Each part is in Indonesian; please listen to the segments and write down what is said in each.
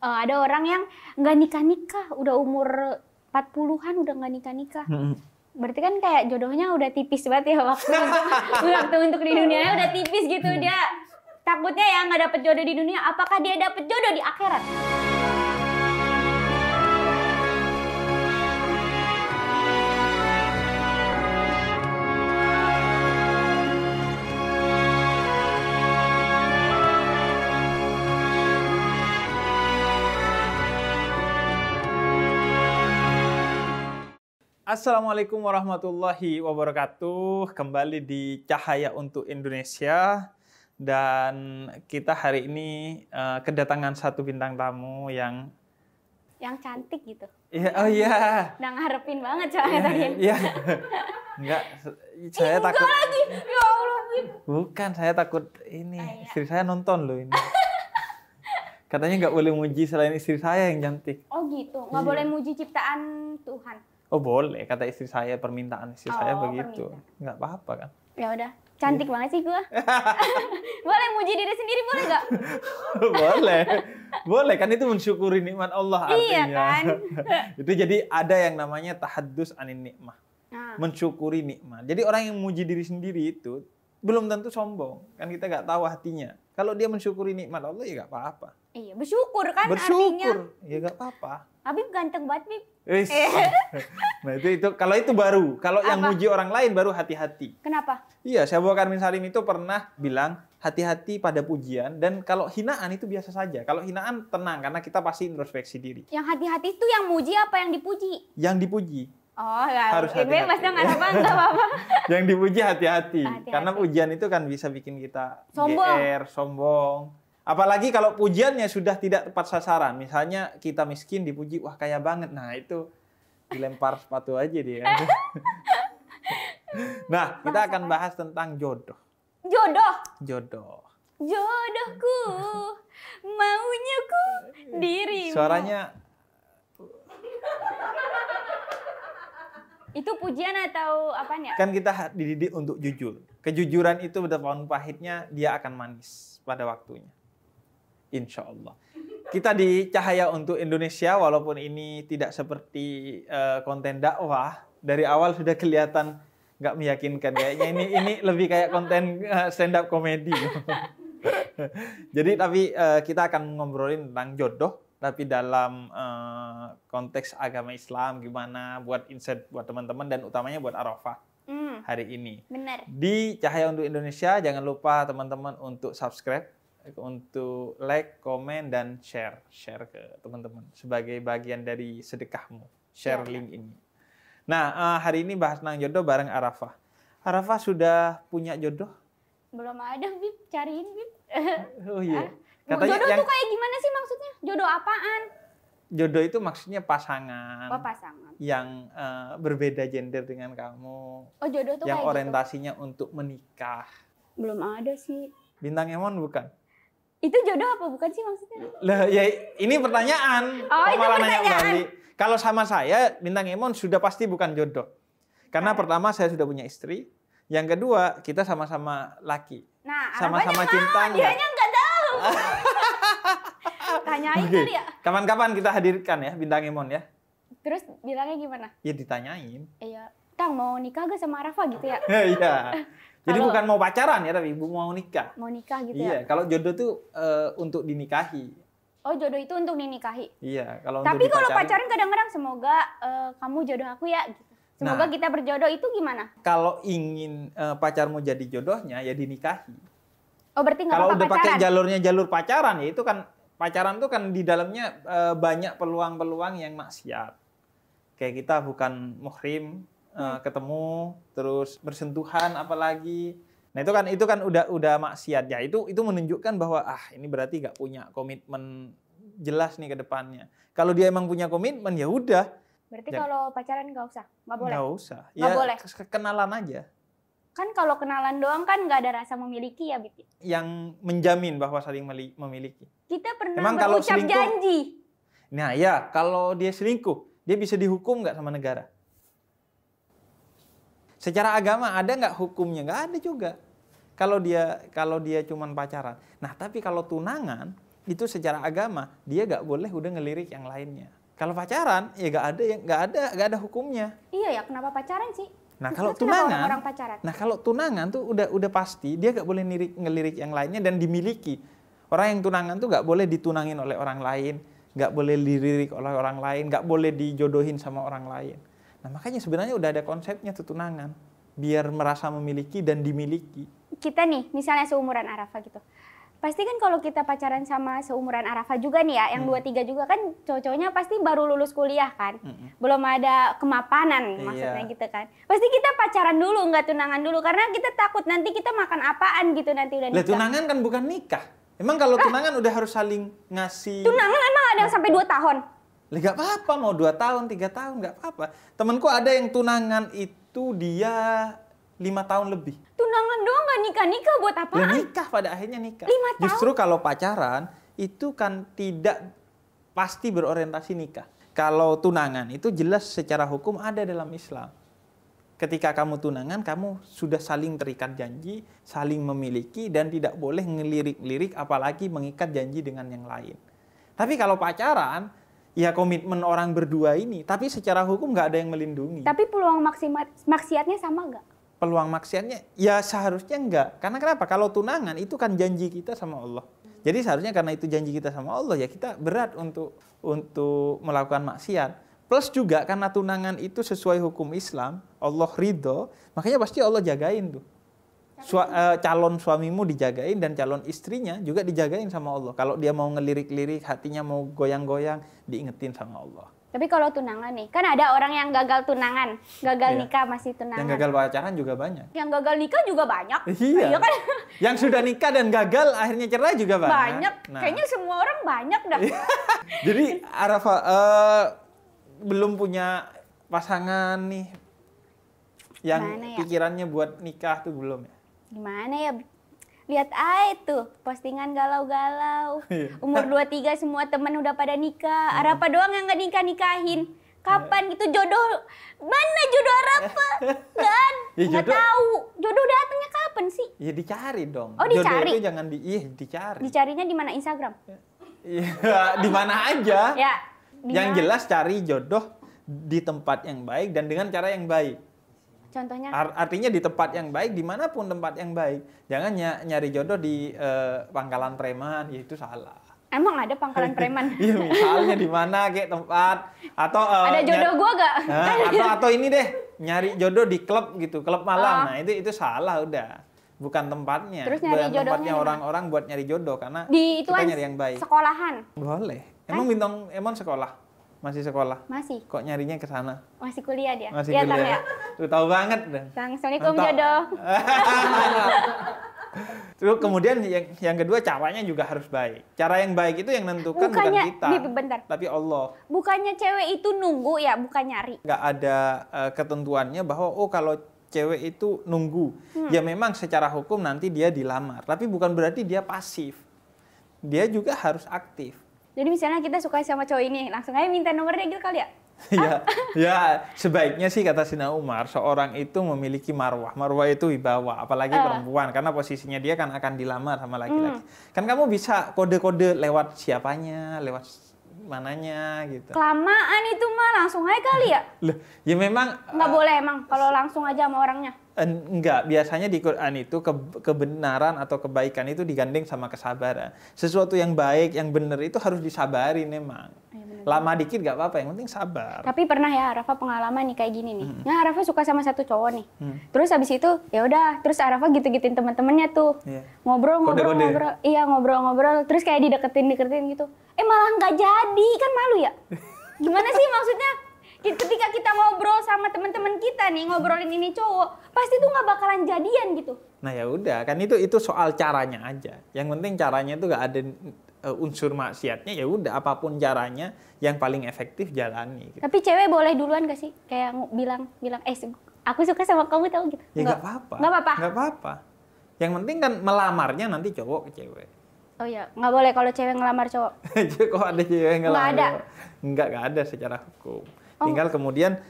ada orang yang nggak nikah-nikah, udah umur 40-an udah nggak nikah-nikah. Berarti kan kayak jodohnya udah tipis banget ya waktu untuk di dunianya udah tipis gitu. Dia takutnya ya nggak dapet jodoh di dunia, apakah dia dapet jodoh di akhirat? Assalamualaikum warahmatullahi wabarakatuh. Kembali di Cahaya untuk Indonesia. Dan kita hari ini kedatangan satu bintang tamu yang cantik gitu. Iya, oh iya. Udah ngarepin banget soalnya tadi. Iya. Enggak, saya takut. Enggak lagi. Ya Allah, Bib. Bukan, saya takut ini. Istri saya nonton loh ini. Katanya nggak boleh muji selain istri saya yang cantik. Oh gitu, nggak boleh muji ciptaan Tuhan. Oh boleh, kata istri saya, permintaan istri saya begitu. Nggak apa-apa kan? Ya udah, cantik banget sih gua. Boleh muji diri sendiri, boleh nggak? Boleh kan, itu mensyukuri nikmat Allah artinya. Iya kan? Itu jadi ada yang namanya tahaddus anin nikmah. Mensyukuri nikmat. Jadi orang yang memuji diri sendiri itu belum tentu sombong. Kan kita nggak tahu hatinya. Kalau dia mensyukuri nikmat Allah ya nggak apa-apa. Iya, bersyukur kan bersyukur. artinya. Ya nggak apa-apa. Habib ganteng banget, Bib. Nah itu kalau itu baru. Kalau yang muji orang lain baru hati-hati. Kenapa? Iya, Syekh Abu Bakar bin Salim itu pernah bilang hati-hati pada pujian, dan kalau hinaan itu biasa saja. Kalau hinaan tenang karena kita pasti introspeksi diri. Yang hati-hati itu yang muji apa yang dipuji? Yang dipuji. Oh, ya. Harus hati-hati. Bebas dong, nggak apa-apa. Yang dipuji hati-hati. Karena pujian itu kan bisa bikin kita GR, sombong. Apalagi kalau pujiannya sudah tidak tepat sasaran. Misalnya kita miskin dipuji, wah kaya banget. Nah itu dilempar sepatu aja dia. Nah, kita akan bahas tentang jodoh. Jodoh? Jodoh. Jodohku, maunya ku dirimu. Suaranya... Itu pujian atau apanya? Kan kita dididik untuk jujur. Kejujuran itu betapapun pahitnya, dia akan manis pada waktunya. Insya Allah. Kita di Cahaya untuk Indonesia, walaupun ini tidak seperti konten dakwah, dari awal sudah kelihatan nggak meyakinkan. Kayaknya ini lebih kayak konten stand up comedy. Jadi tapi kita akan ngobrolin tentang jodoh, tapi dalam konteks agama Islam, gimana buat insight buat teman-teman dan utamanya buat Arafah hari ini. Benar. Di Cahaya untuk Indonesia, jangan lupa teman-teman untuk subscribe, untuk like, komen, dan share ke teman-teman sebagai bagian dari sedekahmu. Share link ini. Nah, hari ini bahas tentang jodoh bareng Arafah. Arafah sudah punya jodoh? Belum ada, Bib. Cariin, Bib. Oh iya. Katanya jodoh tuh kayak gimana sih maksudnya? Jodoh apaan? Jodoh itu maksudnya pasangan. Oh, pasangan. Yang berbeda gender dengan kamu. Oh, jodoh tuh yang kayak orientasinya gitu untuk menikah. Belum ada sih. Bintang Emon bukan? Itu jodoh apa bukan sih maksudnya? Lah ya ini pertanyaan. Oh, itu malah pertanyaan. Nanya balik. Kalau sama saya, Bintang Emon sudah pasti bukan jodoh. Karena pertama saya sudah punya istri. Yang kedua, kita sama-sama laki. Nah, sama-sama cinta. Dianya nggak tahu. Tanyain kali ya. Kapan-kapan kita hadirkan ya Bintang Emon ya. Terus bilangnya gimana? Ya ditanyain. Iya. Tang mau nikah gak sama Arafah gitu ya? Iya. Jadi bukan mau pacaran ya, tapi mau nikah. Mau nikah gitu ya? Iya, kalau jodoh tuh untuk dinikahi. Oh, jodoh itu untuk dinikahi? Iya, kalau tapi untuk kalau pacaran kadang-kadang semoga kamu jodoh aku ya gitu. Semoga kita berjodoh itu gimana? Kalau ingin pacarmu jadi jodohnya ya dinikahi. Oh, berarti nggak apa-apa pacaran. Kalau udah pakai jalurnya jalur pacaran ya itu kan pacaran tuh kan di dalamnya banyak peluang-peluang yang maksiat. Kayak kita bukan muhrim, ketemu terus bersentuhan apalagi. Nah, itu kan udah maksiat ya. Itu menunjukkan bahwa ini berarti nggak punya komitmen jelas nih ke depannya. Kalau dia emang punya komitmen ya udah. Berarti kalau pacaran nggak usah? Nggak boleh? Nggak usah. Nggak boleh? Kenalan aja. Kan kalau kenalan doang kan nggak ada rasa memiliki ya, Bib? Yang menjamin bahwa saling memiliki. Kita pernah emang berucap janji. Nah ya, kalau dia selingkuh, dia bisa dihukum nggak sama negara? Secara agama ada nggak hukumnya? Nggak ada juga. Kalau dia cuman pacaran. Nah, tapi kalau tunangan, itu secara agama dia nggak boleh udah ngelirik yang lainnya. Kalau pacaran ya nggak ada hukumnya. Iya ya, kenapa pacaran sih? Nah kalau Terus kenapa tunangan, orang pacaran? nah kalau tunangan tuh udah pasti dia nggak boleh ngelirik yang lainnya dan dimiliki. Orang yang tunangan tuh nggak boleh ditunangin oleh orang lain, nggak boleh dilirik oleh orang lain, nggak boleh dijodohin sama orang lain. Nah makanya sebenarnya udah ada konsepnya tuh tunangan, biar merasa memiliki dan dimiliki. Kita nih, misalnya seumuran Arafah gitu. Pasti kan kalau kita pacaran sama seumuran Arafah juga nih ya, yang 23 juga kan cowok-cowoknya pasti baru lulus kuliah kan. Belum ada kemapanan maksudnya gitu kan. Pasti kita pacaran dulu, nggak tunangan dulu. Karena kita takut nanti kita makan apaan gitu nanti udah nikah. Lah tunangan kan bukan nikah. Emang kalau tunangan udah harus saling ngasih. Tunangan emang ada yang sampai 2 tahun? Lah nggak apa-apa, mau 2 tahun, 3 tahun, nggak apa-apa. Temenku ada yang tunangan itu dia 5 tahun lebih. Tunangan doang nggak nikah-nikah buat apaan? Lah nikah pada akhirnya nikah. 5 tahun? Justru kalau pacaran itu kan tidak pasti berorientasi nikah. Kalau tunangan itu jelas secara hukum ada dalam Islam. Ketika kamu tunangan, kamu sudah saling terikat janji, saling memiliki dan tidak boleh ngelirik-lirik apalagi mengikat janji dengan yang lain. Tapi kalau pacaran, ya komitmen orang berdua ini, tapi secara hukum nggak ada yang melindungi. Tapi peluang maksiatnya sama nggak? Peluang maksiatnya ya seharusnya enggak. Karena kenapa? Kalau tunangan itu kan janji kita sama Allah. Jadi seharusnya karena itu janji kita sama Allah ya kita berat untuk melakukan maksiat. Plus juga karena tunangan itu sesuai hukum Islam, Allah ridho, makanya pasti Allah jagain tuh. Calon suamimu dijagain dan calon istrinya juga dijagain sama Allah. Kalau dia mau ngelirik-lirik, hatinya mau goyang-goyang, diingetin sama Allah. Tapi kalau tunangan nih, kan ada orang yang gagal tunangan, gagal nikah masih tunangan. Yang gagal pacaran juga banyak. Yang gagal nikah juga banyak. Iya. Iya kan? Yang sudah nikah dan gagal akhirnya cerai juga banyak. Banyak. Nah. Kayaknya semua orang banyak dah. Jadi Arafah belum punya pasangan nih yang ya? Pikirannya buat nikah tuh belum ya? Gimana ya? Lihat aja tuh postingan galau-galau. Umur 23 semua teman udah pada nikah. Arafah doang yang nggak nikah-nikahin. Kapan gitu jodoh? Mana jodoh Arafah? Kan? Nggak tahu. Jodoh datangnya kapan sih? Ya dicari dong. Oh dicari? Jodoh itu jangan dicari. Dicarinya di mana? Instagram? Iya, di mana aja. Ya. Yang jelas cari jodoh di tempat yang baik dan dengan cara yang baik. Contohnya? Artinya di tempat yang baik, dimanapun tempat yang baik. Jangan nyari jodoh di pangkalan preman, ya itu salah. Emang ada pangkalan preman? Iya, misalnya di mana kayak tempat atau ada jodoh gua gak? Atau ini deh, nyari jodoh di klub gitu, klub malam. Nah, itu salah udah. Bukan tempatnya. Terus nyari jodohnya tempatnya orang-orang buat nyari jodoh karena di kita nyari yang baik. Sekolahan. Boleh. Emang sekolah? Masih sekolah? Masih. Kok nyarinya ke sana? Masih kuliah dia. Masih kuliah. Ya? Lu tahu banget dah. Assalamualaikum jodoh. Terus kemudian yang kedua caranya juga harus baik. Cara yang baik itu yang nentukan bukan kita. Bentar. Tapi Allah. Bukannya cewek itu nunggu ya, bukan nyari. Nggak ada ketentuannya bahwa kalau cewek itu nunggu. Ya memang secara hukum nanti dia dilamar. Tapi bukan berarti dia pasif. Dia juga harus aktif. Jadi misalnya kita suka sama cowok ini, langsung aja minta nomornya gitu kali ya? ya sebaiknya sih kata Sina Umar, seorang itu memiliki marwah. Marwah itu wibawa, apalagi perempuan. Karena posisinya dia kan akan dilamar sama laki-laki. Kan kamu bisa kode-kode lewat siapanya, lewat mananya gitu. Kelamaan itu mah langsung aja kali ya? Loh, ya memang... Nggak boleh emang kalau langsung aja sama orangnya? Enggak, biasanya di Quran itu kebenaran atau kebaikan itu digandeng sama kesabaran. Sesuatu yang baik, yang benar itu harus disabarin memang. Lama dikit gak apa-apa, yang penting sabar. Tapi pernah ya Arafah pengalaman nih kayak gini nih. Nah Arafah suka sama satu cowok nih. Terus habis itu ya udah, terus Arafah gitu-gituin teman-temannya tuh. Ngobrol. Iya ngobrol. Terus kayak dideketin gitu. Malah nggak jadi, kan malu ya? Gimana sih maksudnya? Ketika kita ngobrol sama teman-teman kita nih, ngobrolin ini cowok, pasti tuh nggak bakalan jadian gitu. Nah ya udah, kan itu soal caranya aja. Yang penting caranya tuh nggak ada unsur maksiatnya, ya udah apapun caranya yang paling efektif jalani. Gitu. Tapi cewek boleh duluan gak sih? Kayak bilang, aku suka sama kamu tau gitu. Ya nggak apa-apa. Nggak apa-apa. Yang penting kan melamarnya nanti cowok ke cewek. Oh iya, nggak boleh kalau cewek ngelamar cowok. Kok ada cewek yang ngelamar? Nggak ada. Nggak ada secara hukum. Tinggal kemudian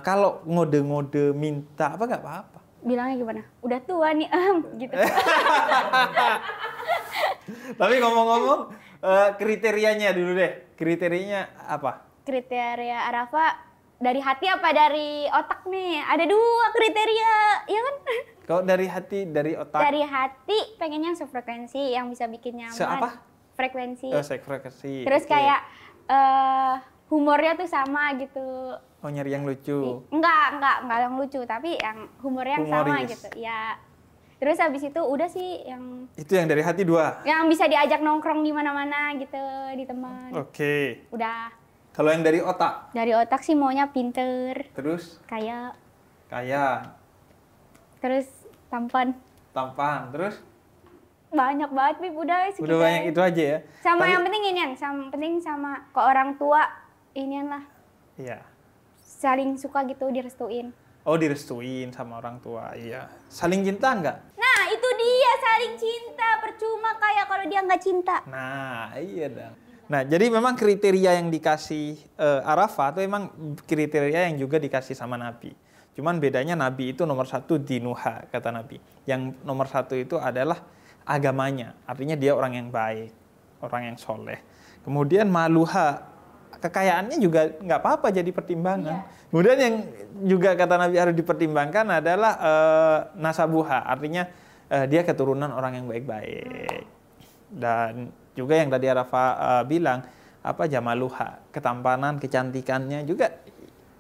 kalau ngode-ngode minta apa nggak apa-apa. Bilangnya gimana? Udah tua nih, gitu. Tapi ngomong-ngomong, Kriterianya dulu deh. Kriterianya apa? Kriteria Arafah dari hati apa dari otak nih? Ada 2 kriteria, ya kan? Kalau dari hati, dari otak? Dari hati pengen yang sefrekuensi, yang bisa bikin nyaman. Apa? Frekuensi. Frekuensi. Terus kayak humornya tuh sama gitu. Oh, nyari yang lucu. Enggak yang lucu, tapi yang humornya yang sama gitu. Ya. Terus habis itu udah sih yang itu yang dari hati 2. Yang bisa diajak nongkrong di mana-mana gitu, di teman. Oke. Udah. Kalau yang dari otak? Dari otak sih maunya pinter. Terus? Kaya. Terus tampan. Terus? Banyak banget, Bib. Udah segitu. Udah banyak itu aja ya? Sama yang penting inian, sama ke orang tua inian lah. Iya. Saling suka gitu, direstuin. Oh, direstuin sama orang tua, iya. Saling cinta nggak? Nah, itu dia saling cinta. Percuma kayak kalau dia nggak cinta. Nah, iya dong. Nah, jadi memang kriteria yang dikasih Arafah itu memang kriteria yang juga dikasih sama Nabi. Cuman bedanya Nabi itu nomor 1 dinuha, kata Nabi. Yang nomor 1 itu adalah agamanya. Artinya dia orang yang baik, orang yang soleh. Kemudian maluha, kekayaannya juga nggak apa-apa jadi pertimbangan. Iya. Kemudian yang juga kata Nabi harus dipertimbangkan adalah nasabuha. Artinya dia keturunan orang yang baik-baik. Dan juga yang tadi Arafah bilang, jamaluha, ketampanan, kecantikannya juga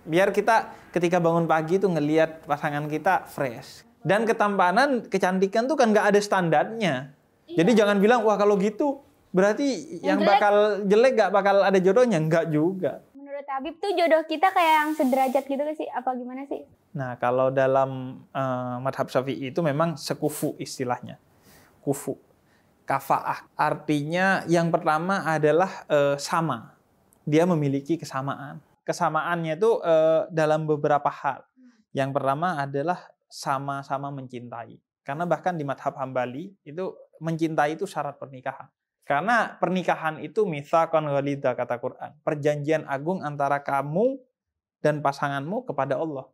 biar kita ketika bangun pagi itu ngelihat pasangan kita fresh. Dan ketampanan, kecantikan tuh kan nggak ada standarnya. Iya. Jadi jangan bilang, wah kalau gitu berarti yang bakal jelek nggak bakal ada jodohnya. Nggak juga. Menurut Habib tuh jodoh kita kayak yang sederajat gitu sih? Apa gimana sih? Nah, kalau dalam madhab Syafi'i itu memang sekufu istilahnya. Kufu. Kafa'ah. Artinya yang pertama adalah sama. Dia memiliki kesamaan. Kesamaannya itu dalam beberapa hal. Yang pertama adalah sama-sama mencintai. Karena bahkan di madhab Hambali itu mencintai itu syarat pernikahan. Karena pernikahan itu mitsaqan ghalidha kata Quran. Perjanjian agung antara kamu dan pasanganmu kepada Allah.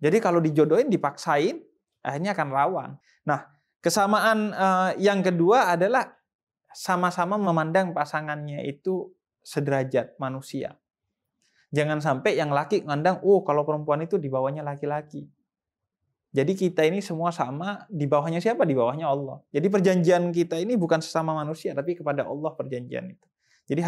Jadi kalau dijodohin, dipaksain, akhirnya akan rawan. Nah, kesamaan yang kedua adalah sama-sama memandang pasangannya itu sederajat manusia. Jangan sampai yang laki ngandang, kalau perempuan itu di bawahnya laki-laki. Jadi kita ini semua sama, di bawahnya siapa? Di bawahnya Allah. Jadi perjanjian kita ini bukan sesama manusia, tapi kepada Allah perjanjian itu. Jadi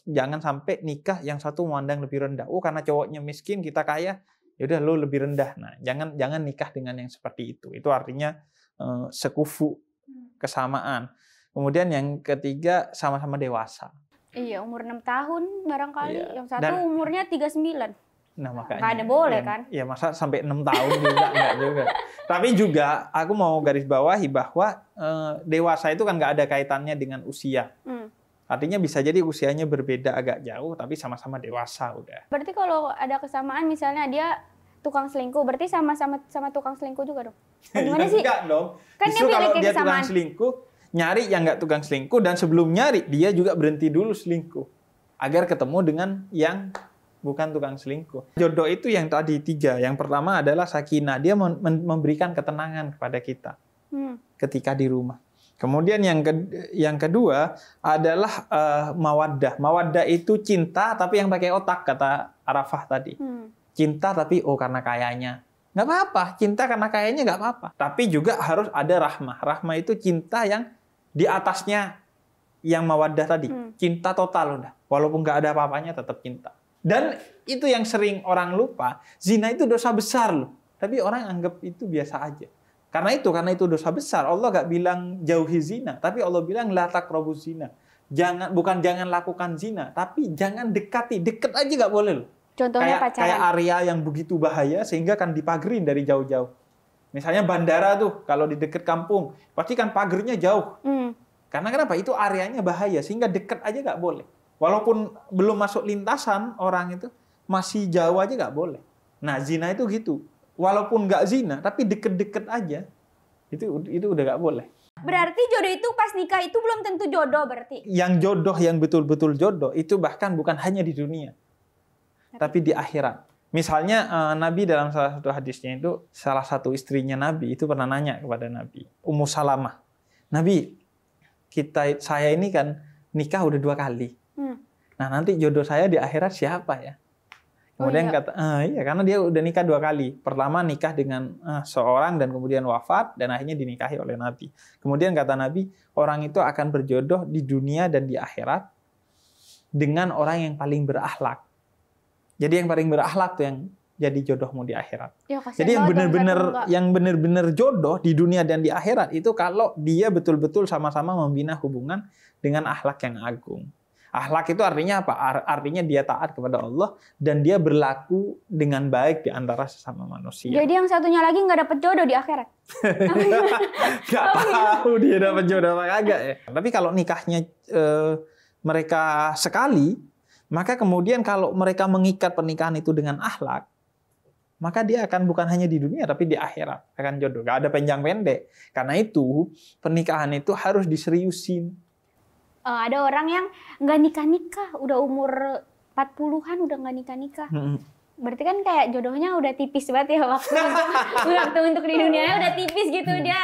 jangan sampai nikah yang satu memandang lebih rendah. Karena cowoknya miskin, kita kaya, yaudah lo lebih rendah. Nah, jangan nikah dengan yang seperti itu. Itu artinya sekufu, kesamaan. Kemudian yang ketiga, sama-sama dewasa. Iya, umur 6 tahun barangkali. Iya. Yang satu umurnya 39. Nah, makanya. Nggak ada boleh kan? Ya, masa sampai 6 tahun juga, enggak juga. Tapi juga, aku mau garis bawahi bahwa dewasa itu kan nggak ada kaitannya dengan usia. Artinya bisa jadi usianya berbeda agak jauh, tapi sama-sama dewasa udah. Berarti kalau ada kesamaan, misalnya dia tukang selingkuh, berarti sama tukang selingkuh juga dong? Gimana sih? Enggak dong. Kan justru kalau dia tukang selingkuh, nyari yang nggak tukang selingkuh, dan sebelum nyari, dia juga berhenti dulu selingkuh. Agar ketemu dengan yang bukan tukang selingkuh. Jodoh itu yang tadi 3. Yang pertama adalah sakinah. Dia memberikan ketenangan kepada kita ketika di rumah. Kemudian yang kedua adalah mawaddah. Mawaddah itu cinta, tapi yang pakai otak, kata Arafah tadi. Cinta tapi karena kayanya. Nggak apa-apa, cinta karena kayanya nggak apa-apa. Tapi juga harus ada rahmah. Rahmah itu cinta yang di atasnya yang mawaddah tadi. Cinta total udah. Walaupun nggak ada apa-apanya tetap cinta. Dan itu yang sering orang lupa, zina itu dosa besar loh. Tapi orang anggap itu biasa aja. Karena itu dosa besar. Allah nggak bilang jauhi zina, tapi Allah bilang la taqrabuz zina. Bukan jangan lakukan zina, tapi jangan dekati. Deket aja nggak boleh loh. Contohnya pacaran. Kayak area yang begitu bahaya sehingga kan dipagerin dari jauh-jauh. Misalnya bandara tuh, kalau di dekat kampung, pasti kan pagernya jauh. Karena kenapa? Itu areanya bahaya, sehingga dekat aja nggak boleh. Walaupun belum masuk lintasan orang itu, masih jauh aja nggak boleh. Nah, zina itu gitu. Walaupun nggak zina, tapi deket-deket aja, itu udah nggak boleh. Berarti jodoh itu pas nikah itu belum tentu jodoh berarti? Yang jodoh, yang betul-betul jodoh, itu bahkan bukan hanya di dunia, tapi di akhirat. Misalnya Nabi dalam salah satu hadisnya itu, salah satu istrinya Nabi itu pernah nanya kepada Nabi, Ummu Salamah, Nabi, saya ini kan nikah udah 2 kali. Nah, nanti jodoh saya di akhirat siapa ya? Kemudian kata, iya karena dia udah nikah 2 kali. Pertama nikah dengan seorang dan kemudian wafat dan akhirnya dinikahi oleh Nabi. Kemudian kata Nabi, orang itu akan berjodoh di dunia dan di akhirat dengan orang yang paling berakhlak. Jadi yang paling berakhlak tuh yang jadi jodohmu di akhirat. Ya, jadi yang benar-benar jodoh di dunia dan di akhirat itu kalau dia betul-betul sama-sama membina hubungan dengan akhlak yang agung. Akhlak itu artinya apa? Artinya dia taat kepada Allah dan dia berlaku dengan baik di antara sesama manusia. Jadi yang satunya lagi nggak dapat jodoh di akhirat? Nggak tahu dia dapat jodoh apa kagak ya. Tapi kalau nikahnya mereka sekali, maka kemudian kalau mereka mengikat pernikahan itu dengan akhlak, maka dia akan bukan hanya di dunia tapi di akhirat akan jodoh. Nggak ada panjang pendek. Karena itu pernikahan itu harus diseriusin. Ada orang yang nggak nikah-nikah, udah umur 40-an udah nggak nikah-nikah. Berarti kan kayak jodohnya udah tipis banget ya waktu untuk di dunianya udah tipis gitu. Dia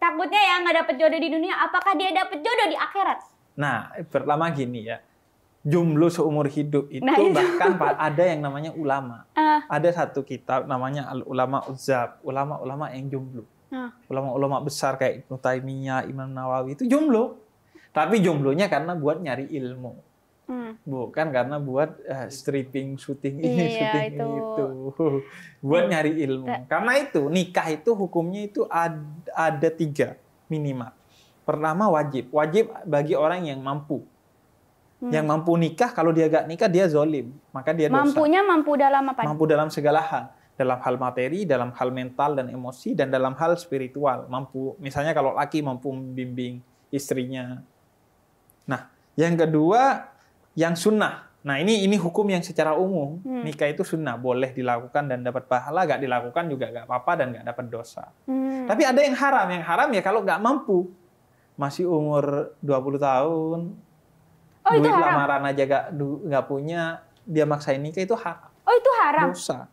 takutnya ya nggak dapet jodoh di dunia, apakah dia dapet jodoh di akhirat? Nah, pertama gini ya, jomblo seumur hidup itu bahkan ada yang namanya ulama. Ada satu kitab namanya Al-Ulama Uzzab, ulama-ulama yang jomblo. Ulama-ulama besar kayak Ibnu Taimiyah, Imam Nawawi itu jomblo. Tapi jomblonya karena buat nyari ilmu. Bukan karena buat stripping, syuting ini, syuting itu. Buat nyari ilmu. Karena itu, nikah itu hukumnya itu ada 3 minimal. Pertama wajib. Wajib bagi orang yang mampu. Yang mampu nikah, kalau dia gak nikah, dia zolim. Maka dia dosa. Mampunya mampu dalam apa? Mampu dalam segala hal. Dalam hal materi, dalam hal mental dan emosi, dan dalam hal spiritual. Mampu, misalnya kalau laki mampu membimbing istrinya. Nah, yang kedua, yang sunnah. Nah, ini hukum yang secara umum. Nikah itu sunnah, boleh dilakukan dan dapat pahala, gak dilakukan juga gak apa-apa dan gak dapat dosa. Tapi ada yang haram. Yang haram ya kalau gak mampu. Masih umur 20 tahun, duit lamaran aja gak punya, dia maksain nikah, itu haram. Oh, itu haram? Dosa.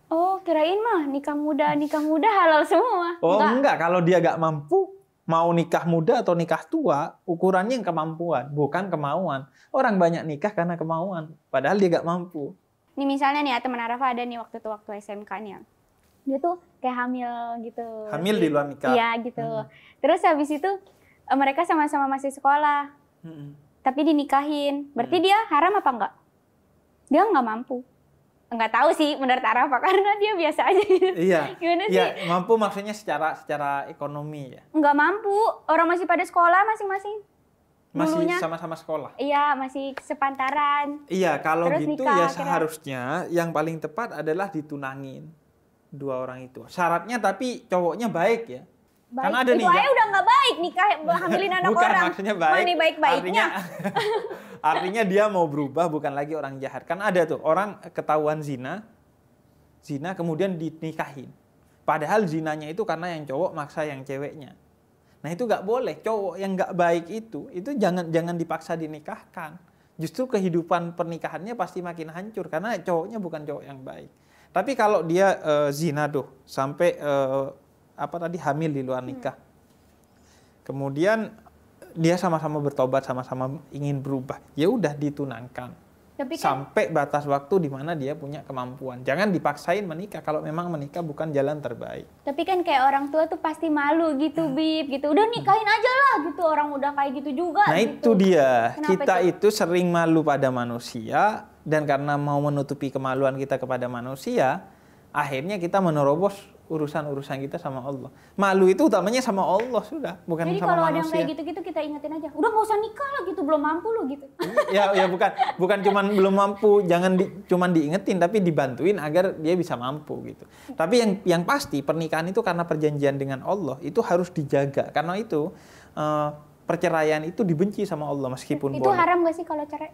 Oh, kirain mah nikah muda halal semua. Oh, enggak. Kalau dia gak mampu, mau nikah muda atau nikah tua, ukurannya yang kemampuan, bukan kemauan. Orang banyak nikah karena kemauan, padahal dia gak mampu. Ini misalnya nih, teman Arafa ada nih waktu SMK nih. Dia tuh kayak hamil gitu. Hamil di luar nikah? Iya gitu. Terus habis itu mereka sama-sama masih sekolah. Tapi dinikahin. Berarti dia haram apa enggak? Dia nggak mampu. Enggak tahu sih menurut Arafa karena dia biasa aja gitu. Iya. Gimana sih? Iya, mampu maksudnya secara ekonomi ya. Enggak mampu. Orang masih pada sekolah masing-masing. Masih Dulunya, sama-sama sekolah. Iya, masih sepantaran. Iya, kalau terus gitu nikah, ya seharusnya yang paling tepat adalah ditunangin 2 orang itu. Syaratnya tapi cowoknya baik ya. Baik. Karena ada itu aja udah nggak baik nikah hamilin anak bukan, orang. Maksudnya baik. Mana baik-baiknya? Artinya dia mau berubah, bukan lagi orang jahat. Kan ada tuh orang ketahuan zina kemudian dinikahin. Padahal zinanya itu karena yang cowok maksa yang ceweknya. Nah itu nggak boleh. Cowok yang nggak baik itu jangan dipaksa dinikahkan. Justru kehidupan pernikahannya pasti makin hancur karena cowoknya bukan cowok yang baik. Tapi kalau dia zina tuh sampai hamil di luar nikah. Kemudian dia sama-sama bertobat, sama-sama ingin berubah. Ya udah ditunangkan. Tapi kan, sampai batas waktu di mana dia punya kemampuan. Jangan dipaksain menikah kalau memang menikah bukan jalan terbaik. Tapi kan kayak orang tua tuh pasti malu gitu, Bib, gitu. Udah nikahin aja lah gitu, orang udah kayak gitu juga. Nah gitu. Itu dia. Kenapa kita itu sering malu pada manusia dan karena mau menutupi kemaluan kita kepada manusia, akhirnya kita menerobos urusan-urusan kita sama Allah. Malu itu utamanya sama Allah sudah, bukan jadi sama manusia. Jadi kalau ada yang kayak gitu-gitu kita ingetin aja, udah nggak usah nikah lah gitu, belum mampu lo gitu. ya bukan cuman belum mampu, jangan cuman diingetin, tapi dibantuin agar dia bisa mampu gitu. Tapi yang pasti pernikahan itu karena perjanjian dengan Allah itu harus dijaga. Karena itu perceraian itu dibenci sama Allah meskipun itu boleh. Haram nggak sih kalau cerai?